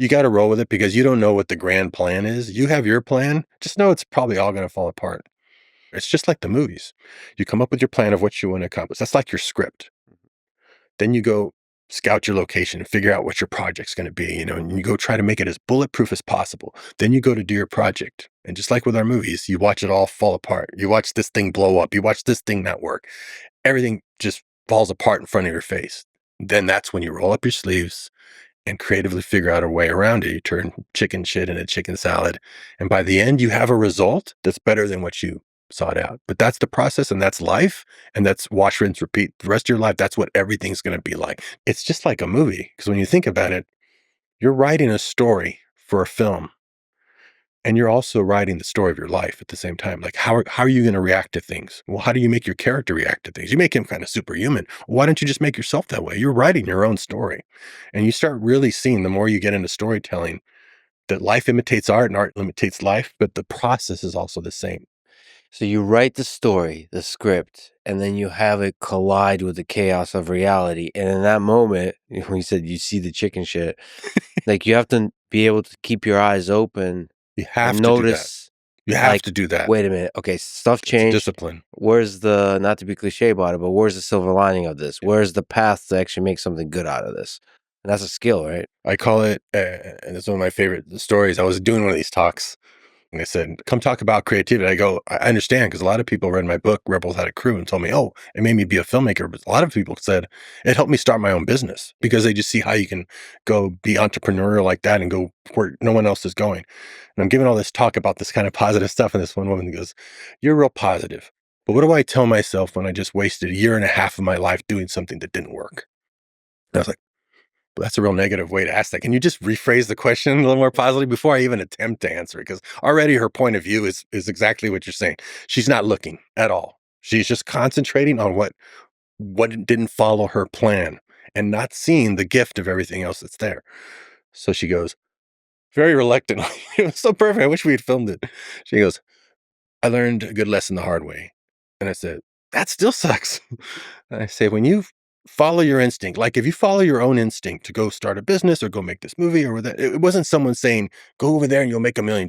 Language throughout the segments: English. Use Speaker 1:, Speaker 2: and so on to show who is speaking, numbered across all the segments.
Speaker 1: you got to roll with it because you don't know what the grand plan is. You have your plan. Just know it's probably all going to fall apart. It's just like the movies. You come up with your plan of what you want to accomplish. That's like your script. Then you go scout your location and figure out what your project's going to be, and you go try to make it as bulletproof as possible. Then you go to do your project. And just like with our movies, you watch it all fall apart. You watch this thing blow up. You watch this thing not work. Everything just falls apart in front of your face. Then that's when you roll up your sleeves and creatively figure out a way around it. You turn chicken shit into chicken salad. And by the end, you have a result that's better than what you sought out. But that's the process, and that's life, and that's wash, rinse, repeat. The rest of your life, that's what everything's going to be like. It's just like a movie, because when you think about it, you're writing a story for a film, and you're also writing the story of your life at the same time. Like, how are you going to react to things? Well, how do you make your character react to things? You make him kind of superhuman. Why don't you just make yourself that way? You're writing your own story. And you start really seeing, the more you get into storytelling, that life imitates art and art imitates life, but the process is also the same.
Speaker 2: So you write the story, the script, and then you have it collide with the chaos of reality. And in that moment, when you said you see the chicken shit, like you have to be able to keep your eyes open.
Speaker 1: You have to
Speaker 2: notice.
Speaker 1: Do that. You have to do that.
Speaker 2: Wait a minute. Okay, stuff changed.
Speaker 1: Discipline.
Speaker 2: Where's the, not to be cliche about it, but where's the silver lining of this? Where's the path to actually make something good out of this? And that's a skill, right?
Speaker 1: I call it, and it's one of my favorite stories. I was doing one of these talks, and they said, come talk about creativity. I go, I understand, because a lot of people read my book, Rebels Had a Crew, and told me, oh, it made me be a filmmaker. But a lot of people said, it helped me start my own business, because they just see how you can go be entrepreneurial like that and go where no one else is going. And I'm giving all this talk about this kind of positive stuff, and this one woman goes, you're real positive. But what do I tell myself when I just wasted 1.5 years of my life doing something that didn't work? And I was like, well, that's a real negative way to ask that. Can you just rephrase the question a little more positively before I even attempt to answer it? Because already her point of view is exactly what you're saying. She's not looking at all. She's just concentrating on what didn't follow her plan and not seeing the gift of everything else that's there. So she goes, very reluctantly, it was so perfect. I wish we had filmed it. She goes, I learned a good lesson the hard way. And I said, that still sucks. And I say, when you follow your instinct, like if you follow your own instinct to go start a business or go make this movie or that, it wasn't someone saying, go over there and you'll make $1 million.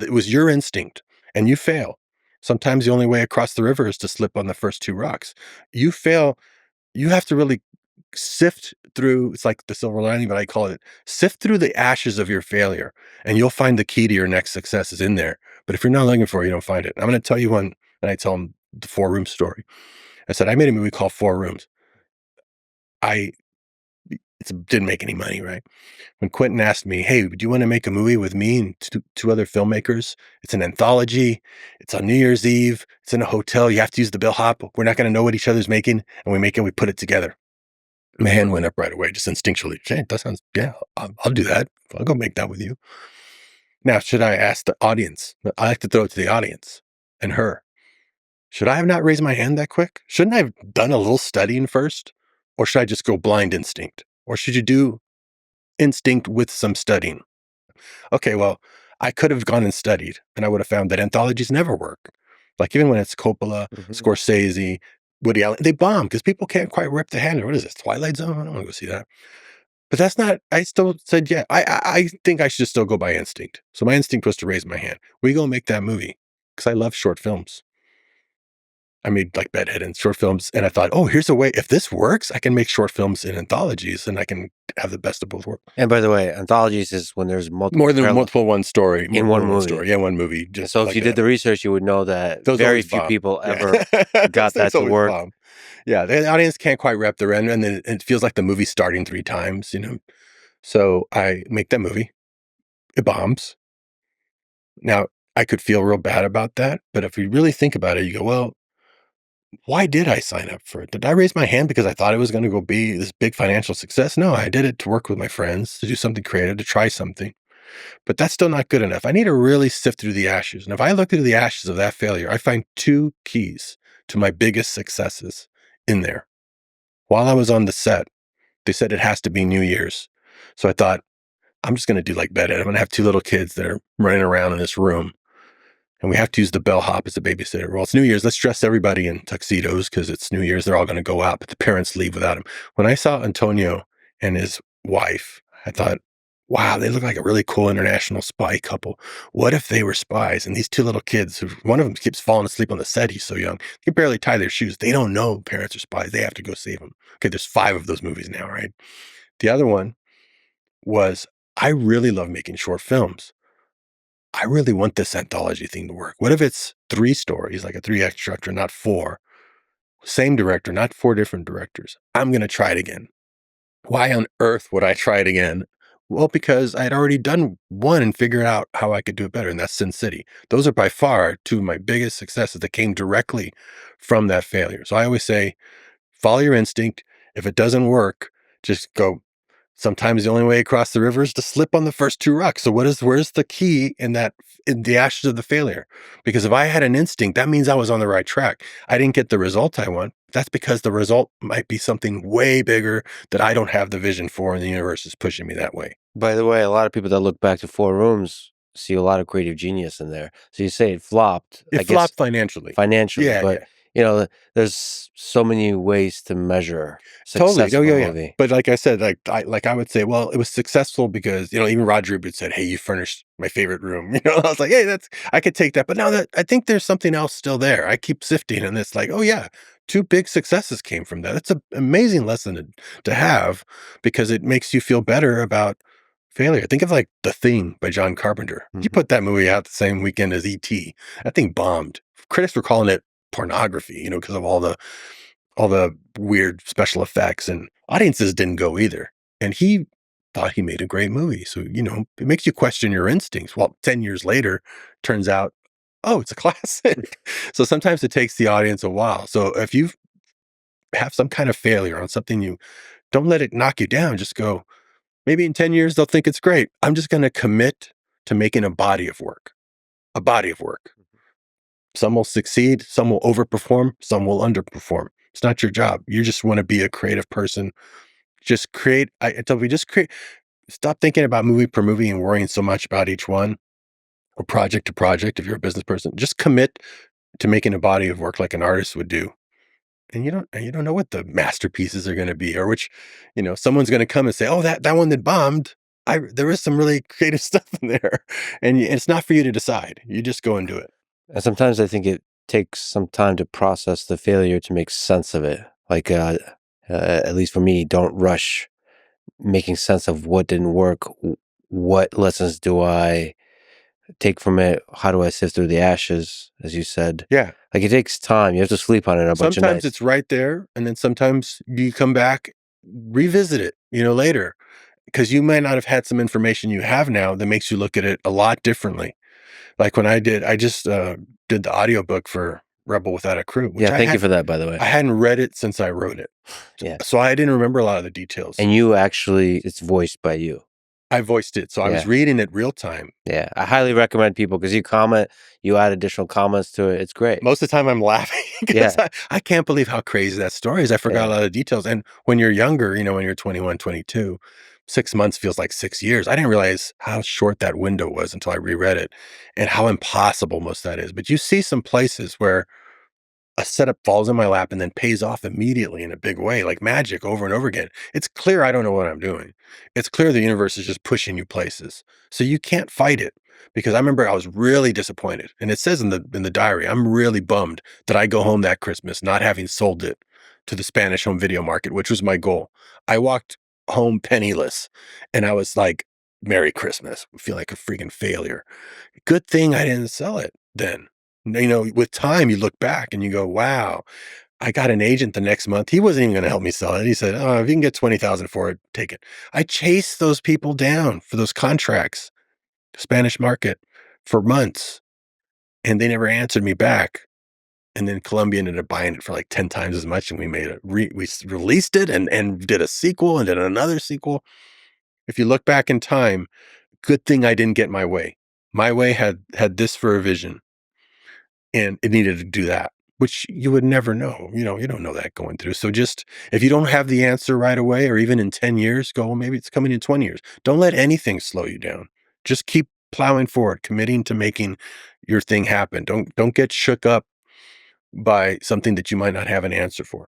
Speaker 1: It was your instinct, and you fail. Sometimes the only way across the river is to slip on the first 2 rocks. You fail. You have to really sift through, it's like the silver lining, but I call it sift through the ashes of your failure, and you'll find the key to your next success is in there. But if you're not looking for it, you don't find it. I'm going to tell you one, and I tell them the 4-room story. I said, I made a movie called 4 Rooms. It didn't make any money, right? When Quentin asked me, hey, do you want to make a movie with me and two other filmmakers? It's an anthology. It's on New Year's Eve. It's in a hotel. You have to use the bellhop. We're not going to know what each other's making. And we put it together. My hand went up right away, just instinctually. Hey, that sounds, yeah, I'll do that. I'll go make that with you. Now, should I ask the audience? I like to throw it to the audience and her. Should I have not raised my hand that quick? Shouldn't I have done a little studying first? Or should I just go blind instinct? Or should you do instinct with some studying? Okay, well, I could have gone and studied, and I would have found that anthologies never work. Like even when it's Coppola, Scorsese, Woody Allen, they bomb because people can't quite rip the hand. What is this, Twilight Zone? I don't want to go see that. But that's not, I still said, yeah, I think I should still go by instinct. So my instinct was to raise my hand. We go make that movie because I love short films. I made like Bedhead and short films, and I thought, oh, here's a way. If this works, I can make short films in anthologies, and I can have the best of both worlds.
Speaker 2: And by the way, anthologies is when there's
Speaker 1: multiple one story
Speaker 2: in one movie.
Speaker 1: Story. Yeah, one movie.
Speaker 2: Just so if you did the research, you would know that very few people ever got that to work.
Speaker 1: Bomb. Yeah, the audience can't quite wrap their end, and then it feels like the movie's starting 3 times. So I make that movie. It bombs. Now I could feel real bad about that, but if you really think about it, you go, well, why did I sign up for it? Did I raise my hand because I thought it was going to go be this big financial success? No, I did it to work with my friends, to do something creative, to try something. But that's still not good enough. I need to really sift through the ashes. And if I look through the ashes of that failure, I find 2 keys to my biggest successes in there. While I was on the set, they said it has to be New Year's. So I thought, I'm just going to do like Bedhead. I'm going to have 2 little kids that are running around in this room. And we have to use the bellhop as a babysitter. Well, it's New Year's. Let's dress everybody in tuxedos because it's New Year's. They're all going to go out, but the parents leave without him. When I saw Antonio and his wife, I thought, wow, they look like a really cool international spy couple. What if they were spies? And these two little kids, who one of them keeps falling asleep on the set. He's so young, he can barely tie their shoes. They don't know parents are spies. They have to go save them. Okay, there's 5 of those movies now, right? The other one was, I really love making short films. I really want this anthology thing to work. What if it's 3 stories, like a 3-act structure, not 4? Same director, not 4 different directors. I'm gonna try it again. Why on earth would I try it again? Well, because I had already done one and figured out how I could do it better, and that's Sin City. Those are by far 2 of my biggest successes that came directly from that failure. So I always say, follow your instinct. If it doesn't work, just go. Sometimes the only way across the river is to slip on the first 2 rocks. So where's the key in that, in the ashes of the failure? Because if I had an instinct, that means I was on the right track. I didn't get the result I want. That's because the result might be something way bigger that I don't have the vision for, and the universe is pushing me that way.
Speaker 2: By the way, a lot of people that look back to Four Rooms see a lot of creative genius in there. So you say it flopped. I
Speaker 1: It
Speaker 2: guess
Speaker 1: flopped financially.
Speaker 2: financially,
Speaker 1: Yeah,
Speaker 2: but
Speaker 1: yeah.
Speaker 2: you know, there's so many ways to measure
Speaker 1: Totally.
Speaker 2: success
Speaker 1: Oh,
Speaker 2: of a
Speaker 1: yeah, yeah.
Speaker 2: movie.
Speaker 1: But like I said, I would say, well, it was successful because, even Roger Ebert said, "Hey, you furnished my favorite room." I was like, "Hey, I could take that." But now that I think there's something else still there. I keep sifting, and it's like, oh yeah, 2 big successes came from that. It's an amazing lesson to have, because it makes you feel better about failure. Think of like The Thing by John Carpenter. You
Speaker 2: Mhm.
Speaker 1: put that movie out the same weekend as E.T. That thing bombed. Critics were calling it pornography, because of all the weird special effects, and audiences didn't go either. And he thought he made a great movie. So, it makes you question your instincts. Well, 10 years later, turns out, oh, it's a classic. So sometimes it takes the audience a while. So if you have some kind of failure on something, you don't let it knock you down. Just go, maybe in 10 years, they'll think it's great. I'm just going to commit to making a body of work. Some will succeed, some will overperform, some will underperform. It's not your job. You just want to be a creative person. Just create. I tell you, just create. Stop thinking about movie per movie and worrying so much about each one, or project to project. If you're a business person, just commit to making a body of work like an artist would do. And you don't know what the masterpieces are going to be, or which, someone's going to come and say, "Oh, that one that bombed. There is some really creative stuff in there," and it's not for you to decide. You just go and do it.
Speaker 2: And sometimes I think it takes some time to process the failure to make sense of it. Like, at least for me, don't rush making sense of what didn't work. What lessons do I take from it? How do I sift through the ashes, as you said?
Speaker 1: Yeah.
Speaker 2: Like, it takes time. You have to sleep on it a bunch of
Speaker 1: Sometimes
Speaker 2: nights.
Speaker 1: it's right there, and then sometimes you come back, revisit it, later, because you might not have had some information you have now that makes you look at it a lot differently. Like when I just did the audiobook for Rebel Without a Crew, which
Speaker 2: Yeah, thank you for that, by the way.
Speaker 1: I hadn't read it since I wrote it.
Speaker 2: Yeah.
Speaker 1: So I didn't remember a lot of the details.
Speaker 2: And you actually, it's voiced by you.
Speaker 1: I voiced it. So I was
Speaker 2: Yeah.
Speaker 1: reading it real time.
Speaker 2: Yeah. I highly recommend people because you comment, you add additional comments to it. It's great.
Speaker 1: Most of the time I'm laughing because
Speaker 2: Yeah.
Speaker 1: I can't believe how crazy that story is. I forgot a
Speaker 2: Yeah.
Speaker 1: lot of details. And when you're younger, when you're 21, 22, 6 months feels like 6 years. I didn't realize how short that window was until I reread it, and how impossible most of that is. But you see some places where a setup falls in my lap and then pays off immediately in a big way, like magic, over and over again. It's clear I don't know what I'm doing. It's clear the universe is just pushing you places. So you can't fight it, because I remember I was really disappointed. And it says in the diary, I'm really bummed that I go home that Christmas not having sold it to the Spanish home video market, which was my goal. I walked home penniless, and I was like, Merry Christmas. I feel like a freaking failure. Good thing I didn't sell it then. With time, you look back and you go, wow, I got an agent the next month. He wasn't even going to help me sell it. He said, oh, if you can get 20,000 for it, take it. I chased those people down for those contracts, Spanish market, for months, and they never answered me back. And then Columbia ended up buying it for like 10 times as much. And we released it, and did a sequel, and did another sequel. If you look back in time, good thing I didn't get my way. My way had this for a vision, and it needed to do that, which you would never know. You don't know that going through. So just, if you don't have the answer right away, or even in 10 years, go, well, maybe it's coming in 20 years. Don't let anything slow you down. Just keep plowing forward, committing to making your thing happen. Don't get shook up by something that you might not have an answer for.